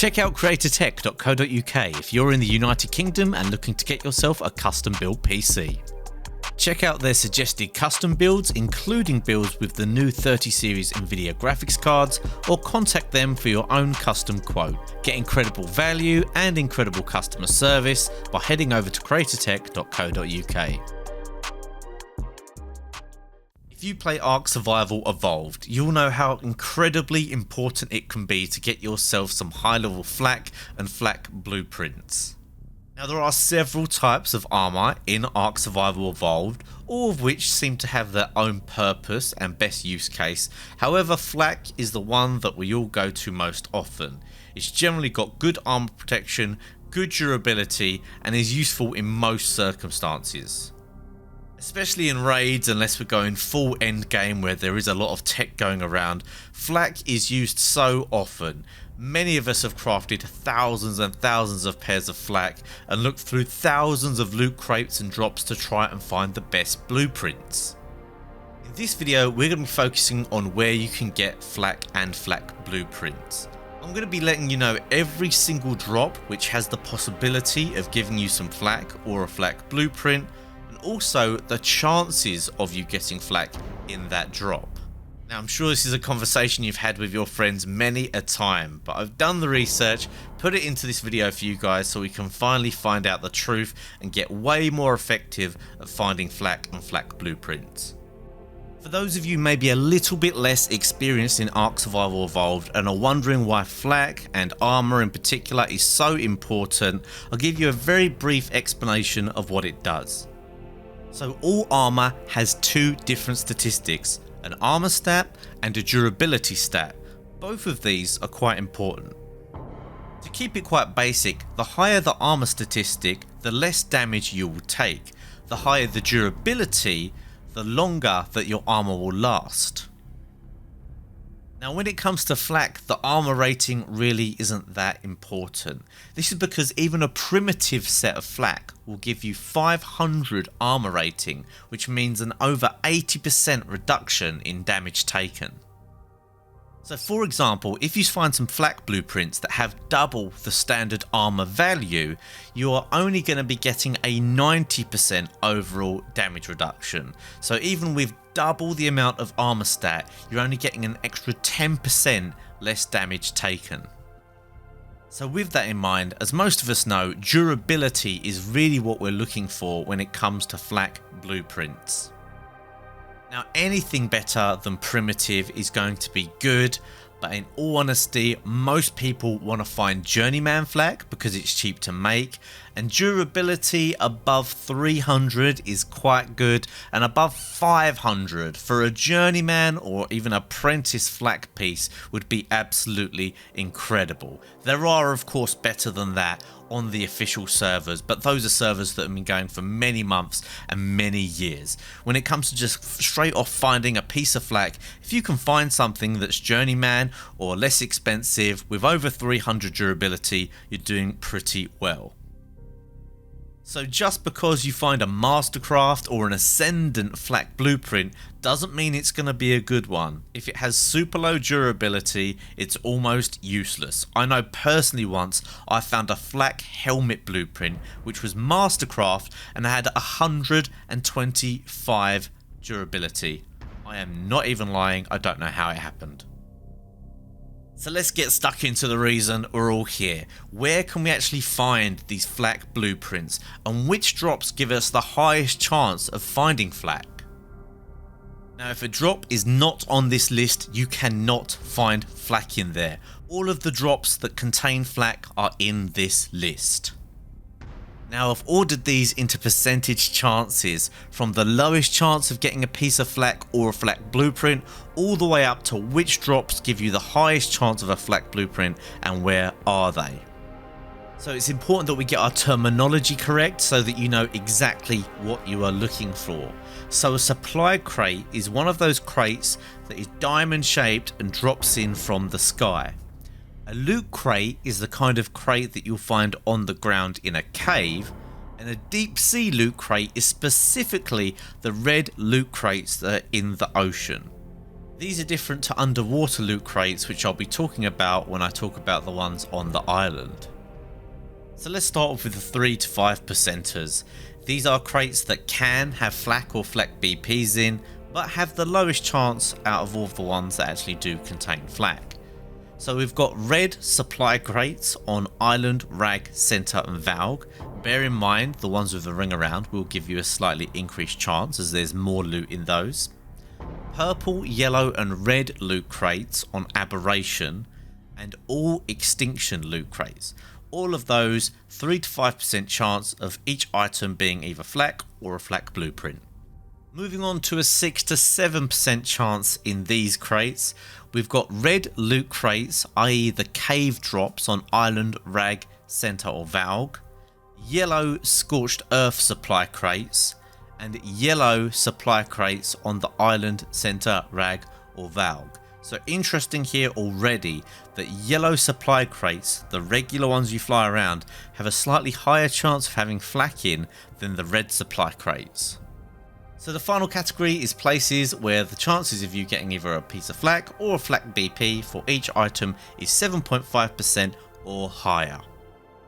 Check out creatortech.co.uk if you're in the United Kingdom and looking to get yourself a custom built PC. Check out their suggested custom builds, including builds with the new 30 series Nvidia graphics cards, or contact them for your own custom quote. Get incredible value and incredible customer service by heading over to creatortech.co.uk. If you play Ark Survival Evolved, you'll know how incredibly important it can be to get yourself some high-level Flak and Flak blueprints. Now, there are several types of armor in Ark Survival Evolved, all of which seem to have their own purpose and best use case. However, Flak is the one that we all go to most often. It's generally got good armor protection, good durability, and is useful in most circumstances. Especially in raids, unless we're going full end game where there is a lot of tech going around, Flak is used so often. Many of us have crafted thousands and thousands of pairs of Flak and looked through thousands of loot crates and drops to try and find the best blueprints. In this video, we're going to be focusing on where you can get Flak and Flak blueprints. I'm going to be letting you know every single drop which has the possibility of giving you some Flak or a Flak blueprint, also the chances of you getting Flak in that drop. Now, I'm sure this is a conversation you've had with your friends many a time, but I've done the research, put it into this video for you guys so we can finally find out the truth and get way more effective at finding Flak and Flak blueprints. For those of you maybe a little bit less experienced in Ark Survival Evolved and are wondering why Flak and armor in particular is so important, I'll give you a very brief explanation of what it does. So all armor has two different statistics, an armor stat and a durability stat. Both of these are quite important. To keep it quite basic, the higher the armor statistic, the less damage you will take. The higher the durability, the longer that your armor will last. Now, when it comes to Flak, the armor rating really isn't that important. This is because even a primitive set of Flak will give you 500 armor rating, which means an over 80% reduction in damage taken. So for example, if you find some Flak blueprints that have double the standard armor value, you are only going to be getting a 90% overall damage reduction. So even with double the amount of armor stat, you're only getting an extra 10% less damage taken. So with that in mind, as most of us know, durability is really what we're looking for when it comes to Flak blueprints. Now, anything better than primitive is going to be good, but in all honesty, most people want to find journeyman Flak because it's cheap to make, and durability above 300 is quite good, and above 500 for a journeyman or even apprentice Flak piece would be absolutely incredible. There are of course better than that on the official servers, but those are servers that have been going for many months and many years. When it comes to just straight off finding a piece of Flak, if you can find something that's journeyman or less expensive with over 300 durability, you're doing pretty well. So just because you find a Mastercraft or an Ascendant Flak blueprint doesn't mean it's going to be a good one. If it has super low durability, it's almost useless. I know personally once I found a Flak helmet blueprint which was Mastercraft and had 125 durability. I am not even lying, I don't know how it happened. So let's get stuck into the reason we're all here. Where can we actually find these Flak blueprints, and which drops give us the highest chance of finding Flak? Now, if a drop is not on this list, you cannot find Flak in there. All of the drops that contain Flak are in this list. Now, I've ordered these into percentage chances, from the lowest chance of getting a piece of Flak or a Flak blueprint, all the way up to which drops give you the highest chance of a Flak blueprint and where are they. So it's important that we get our terminology correct so that you know exactly what you are looking for. So a supply crate is one of those crates that is diamond shaped and drops in from the sky. A loot crate is the kind of crate that you'll find on the ground in a cave, and a deep sea loot crate is specifically the red loot crates that are in the ocean. These are different to underwater loot crates, which I'll be talking about when I talk about the ones on the island. So let's start off with the 3 to 5%ers. These are crates that can have flak or flak BPs in, but have the lowest chance out of all of the ones that actually do contain flak. So we've got red supply crates on island, rag, center and valg. Bear in mind the ones with the ring around will give you a slightly increased chance as there's more loot in those. Purple, yellow and red loot crates on aberration, and all extinction loot crates. All of those 3 to 5% chance of each item being either flak or a flak blueprint. Moving on to a 6 to 7% chance in these crates, we've got red loot crates, i.e. the cave drops on island, rag, center or valg, yellow scorched earth supply crates, and yellow supply crates on the island, center, rag or valg. So interesting here already that yellow supply crates, the regular ones you fly around, have a slightly higher chance of having flak in than the red supply crates. So the final category is places where the chances of you getting either a piece of flak or a flak BP for each item is 7.5% or higher.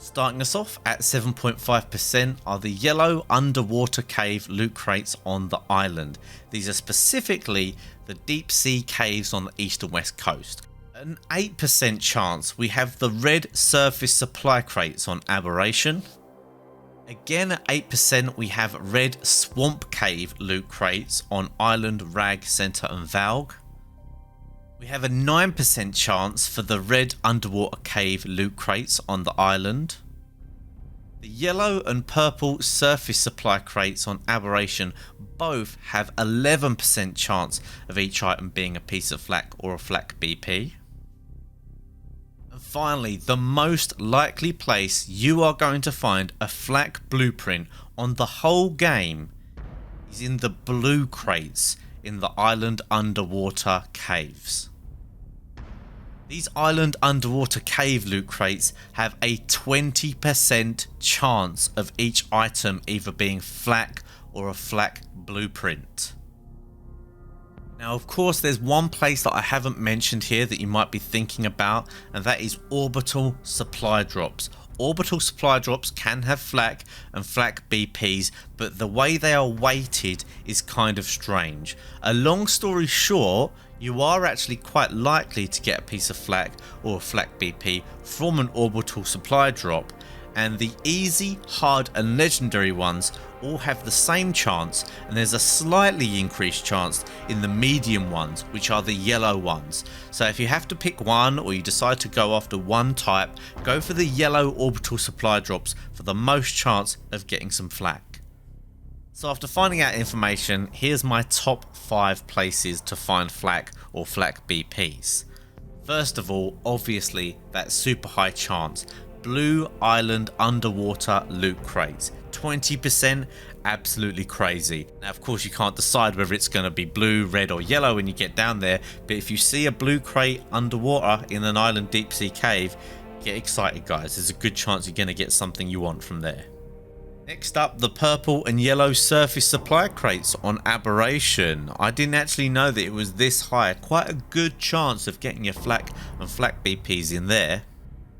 Starting us off at 7.5% are the yellow underwater cave loot crates on the island. These are specifically the deep sea caves on the east and west coast. An 8% chance we have the red surface supply crates on aberration. Again at 8% we have red swamp cave loot crates on island, rag, center and valg. We have a 9% chance for the red underwater cave loot crates on the island. The yellow and purple surface supply crates on aberration both have 11% chance of each item being a piece of flak or a flak BP. And finally, the most likely place you are going to find a flak blueprint on the whole game is in the blue crates in the island underwater caves. These island underwater cave loot crates have a 20% chance of each item either being flak or a flak blueprint. Now of course there's one place that I haven't mentioned here that you might be thinking about, and that is orbital supply drops. Orbital supply drops can have flak and flak BPs, but the way they are weighted is kind of strange. A long story short, you are actually quite likely to get a piece of flak or a flak BP from an orbital supply drop, and the easy, hard and legendary ones all have the same chance, and there's a slightly increased chance in the medium ones, which are the yellow ones. So if you have to pick one, or you decide to go after one type, go for the yellow orbital supply drops for the most chance of getting some flak. So after finding out information, here's my top 5 places to find flak or flak BPs. First of all, obviously that super high chance, blue island underwater loot crates. 20%, absolutely crazy. Now of course you can't decide whether it's going to be blue, red or yellow when you get down there, but if you see a blue crate underwater in an island deep sea cave, get excited guys, there's a good chance you're going to get something you want from there. Next up, the purple and yellow surface supply crates on aberration. I didn't actually know that it was this high. Quite a good chance of getting your flak and flak BPs in there.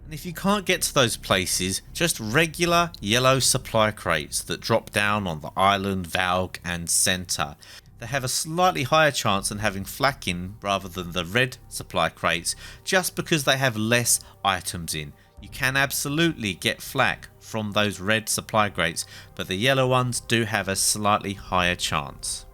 And if you can't get to those places, just regular yellow supply crates that drop down on the island, valg and center. They have a slightly higher chance than having flak in rather than the red supply crates, just because they have less items in. You can absolutely get flak from those red supply crates, but the yellow ones do have a slightly higher chance.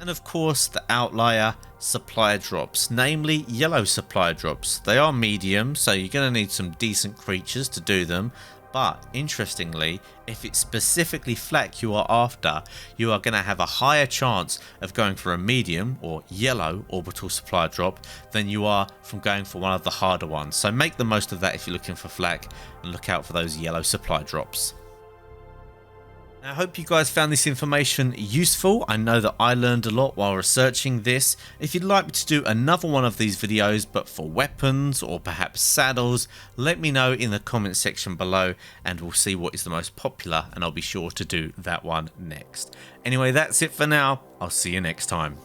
And of course the outlier supply drops, namely yellow supply drops. They are medium, so you're going to need some decent creatures to do them, but interestingly, if it's specifically flak you are after, you are going to have a higher chance of going for a medium or yellow orbital supply drop than you are from going for one of the harder ones. So make the most of that if you're looking for flak, and look out for those yellow supply drops. I hope you guys found this information useful. I know that I learned a lot while researching this. If you'd like me to do another one of these videos but for weapons or perhaps saddles, let me know in the comment section below and we'll see what is the most popular, and I'll be sure to do that one next. Anyway, that's it for now. I'll see you next time.